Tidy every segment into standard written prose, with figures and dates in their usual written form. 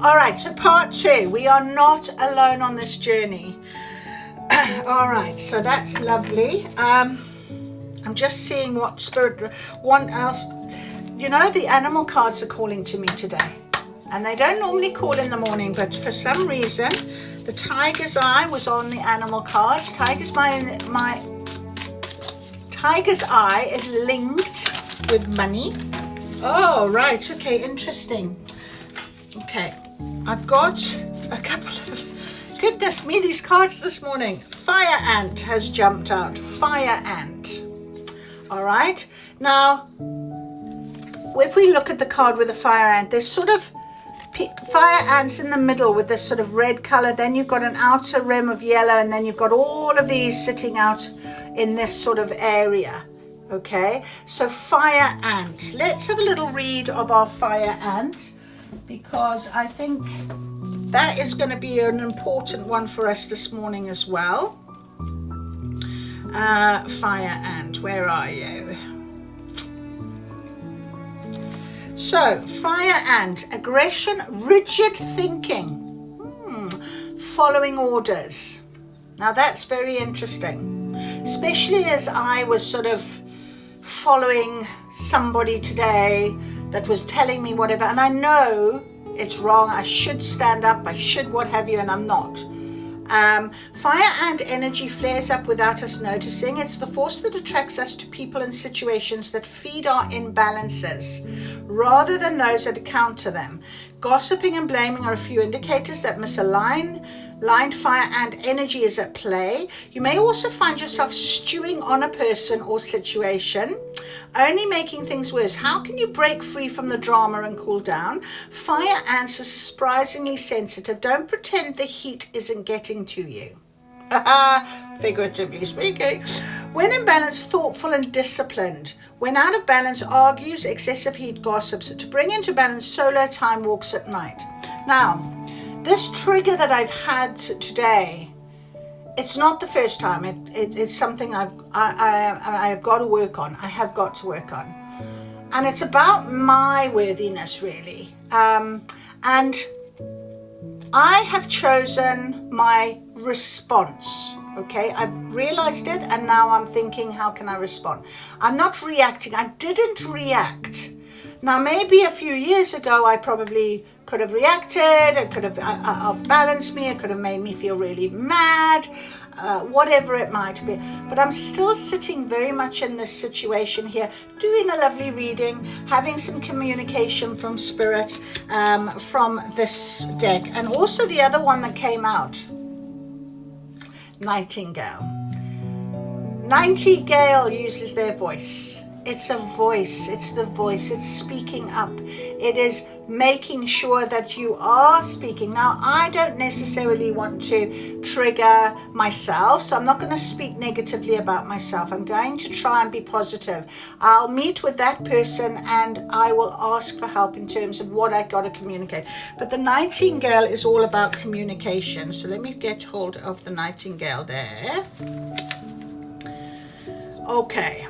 All right, so part 2. We are not alone on this journey. All right, so that's lovely. I'm just seeing what spirit one else. You know, the animal cards are calling to me today, and they don't normally call in the morning, but for some reason, the tiger's eye was on the animal cards. Tiger's eye is linked with money. Oh, right. Okay, interesting. Okay, I've got a couple of, goodness me, these cards this morning. Fire ant has jumped out. Fire ant. All right. Now, if we look at the card with the fire ant, there's sort of fire ants in the middle with this sort of red color. Then you've got an outer rim of yellow, and then you've got all of these sitting out in this sort of area. Okay, so fire ant. Let's have a little read of our fire ant, because I think that is going to be an important one for us this morning as well. Fire ant, where are you? So, fire ant, aggression, rigid thinking, following orders. Now that's very interesting, especially as I was sort of following somebody today that was telling me whatever, and I know it's wrong, I should stand up, I should what have you, and I'm not. Fire ant energy flares up without us noticing. It's the force that attracts us to people and situations that feed our imbalances rather than those that counter them. Gossiping and blaming are a few indicators that misaligned fire ant energy is at play. You may also find yourself stewing on a person or situation, only making things worse. How can you break free from the drama and cool down? Fire ants are surprisingly sensitive. Don't pretend the heat isn't getting to you. Figuratively speaking. When in balance, thoughtful and disciplined. When out of balance, argues, excessive heat, gossips. To bring into balance, solo time, walks at night. Now, this trigger that I've had today, it's not the first time. It's something I've got to work on. I have got to work on. And it's about my worthiness, really. And I have chosen my response. Okay, I've realized it, and now I'm thinking, how can I respond? I'm not reacting. I didn't react. Now, maybe a few years ago, I probably could have reacted. It could have off-balanced me. It could have made me feel really mad, whatever it might be. But I'm still sitting very much in this situation here, doing a lovely reading, having some communication from Spirit, from this deck. And also the other one that came out, Nightingale. Nightingale uses their voice. It's a voice. It's the voice. It's speaking up. It is making sure that you are speaking. Now, I don't necessarily want to trigger myself, so I'm not going to speak negatively about myself. I'm going to try and be positive. I'll meet with that person and I will ask for help in terms of what I got to communicate. But the Nightingale is all about communication. So let me get hold of the Nightingale there. Okay.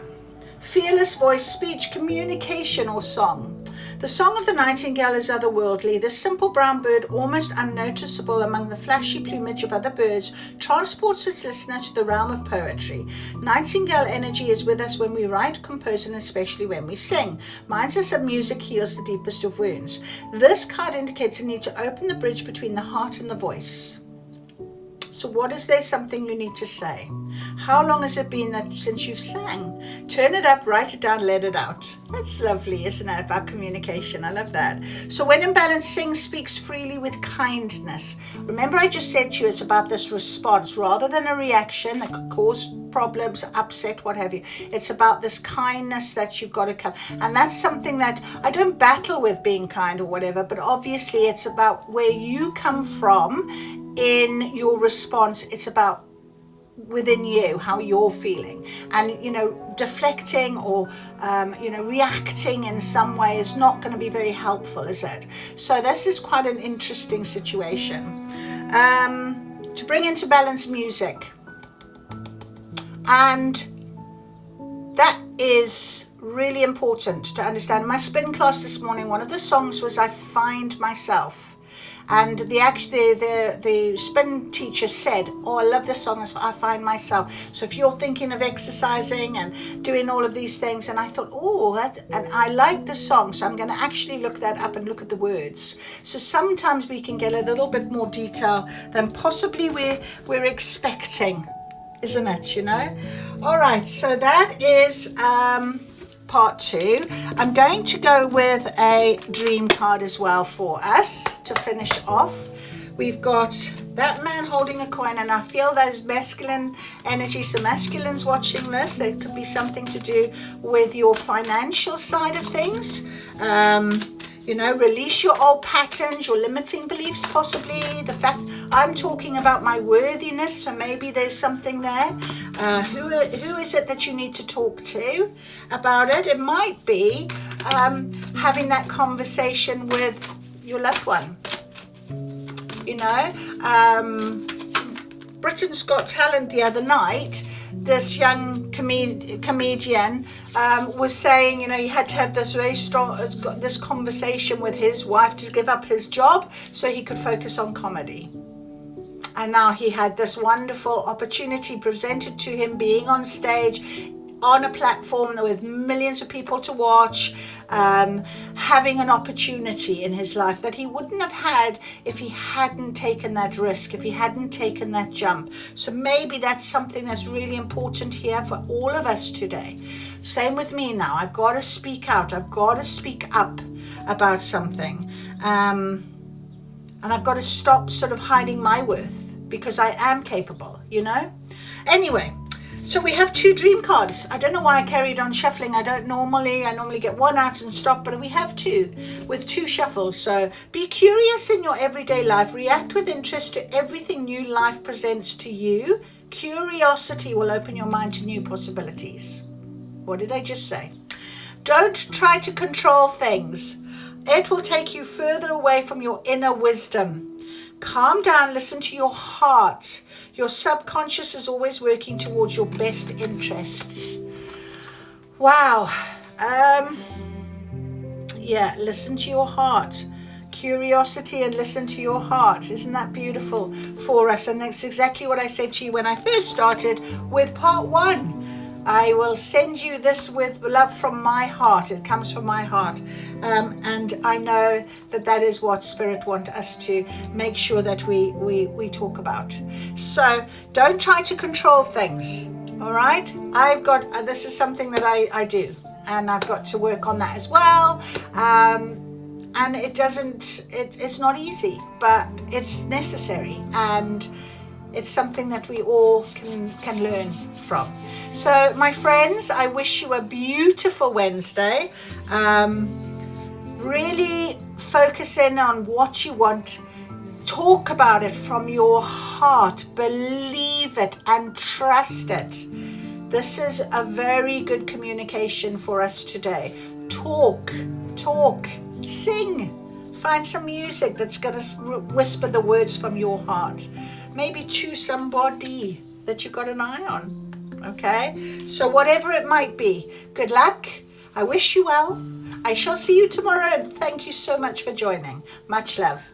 Fearless voice, speech, communication, or song. The song of the nightingale is otherworldly. This simple brown bird, almost unnoticeable among the flashy plumage of other birds, transports its listener to the realm of poetry. Nightingale energy is with us when we write, compose, and especially when we sing. Reminds us that music heals the deepest of wounds. This card indicates a need to open the bridge between the heart and the voice. So what is there something you need to say? How long has it been since you've sang? Turn it up, write it down, let it out. That's lovely, isn't it? About communication. I love that. So when in balance, sing, speaks freely with kindness. Remember I just said to you, it's about this response rather than a reaction that could cause problems, upset, what have you. It's about this kindness that you've got to come. And that's something that I don't battle with being kind or whatever, but obviously it's about where you come from in your response. It's about within you, how you're feeling, and deflecting or reacting in some way is not going to be very helpful, is it? So this is quite an interesting situation. To bring into balance, music, and that is really important to understand. In my spin class this morning, one of the songs was I Find Myself. And the spin teacher said, oh, I love this song, as I find myself. So if you're thinking of exercising and doing all of these things, and I thought, oh, and I like the song, so I'm going to actually look that up and look at the words. So sometimes we can get a little bit more detail than possibly we're expecting, isn't it, you know? All right, so that is part 2. I'm going to go with a dream card as well for us to finish off. We've got that man holding a coin, and I feel those masculine energy. So masculines watching this, there could be something to do with your financial side of things. You know, release your old patterns, your limiting beliefs, possibly the fact I'm talking about my worthiness, so maybe there's something there. Who is it that you need to talk to about it? It might be having that conversation with your loved one. You know, Britain's Got Talent the other night, this young comedian was saying, you know, he had to have this very strong this conversation with his wife to give up his job so he could focus on comedy. And now he had this wonderful opportunity presented to him, being on stage on a platform with millions of people to watch, having an opportunity in his life that he wouldn't have had if he hadn't taken that risk, if he hadn't taken that jump. So maybe that's something that's really important here for all of us today. Same with me now. I've got to speak out. I've got to speak up about something. And I've got to stop sort of hiding my worth, because I am capable, you know? Anyway, so we have 2 dream cards. I don't know why I carried on shuffling. I normally get one out and stop, but we have 2 with 2 shuffles. So be curious in your everyday life. React with interest to everything new life presents to you. Curiosity will open your mind to new possibilities. What did I just say? Don't try to control things. It will take you further away from your inner wisdom. Calm down, listen to your heart. Your subconscious is always working towards your best interests. Wow. Yeah, listen to your heart. Curiosity and listen to your heart. Isn't that beautiful for us? And that's exactly what I said to you when I first started with part 1. I will send you this with love from my heart. It comes from my heart. And I know that is what Spirit wants us to make sure that we talk about. So don't try to control things. All right? This is something that I do. And I've got to work on that as well. And it's not easy, but it's necessary. And it's something that we all can learn from. So, my friends, I wish you a beautiful Wednesday. Really focus in on what you want. Talk about it from your heart. Believe it and trust it. This is a very good communication for us today. Talk, sing. Find some music that's going to whisper the words from your heart. Maybe to somebody that you've got an eye on. Okay, so whatever it might be, good luck. I wish you well. I shall see you tomorrow, and thank you so much for joining. Much love.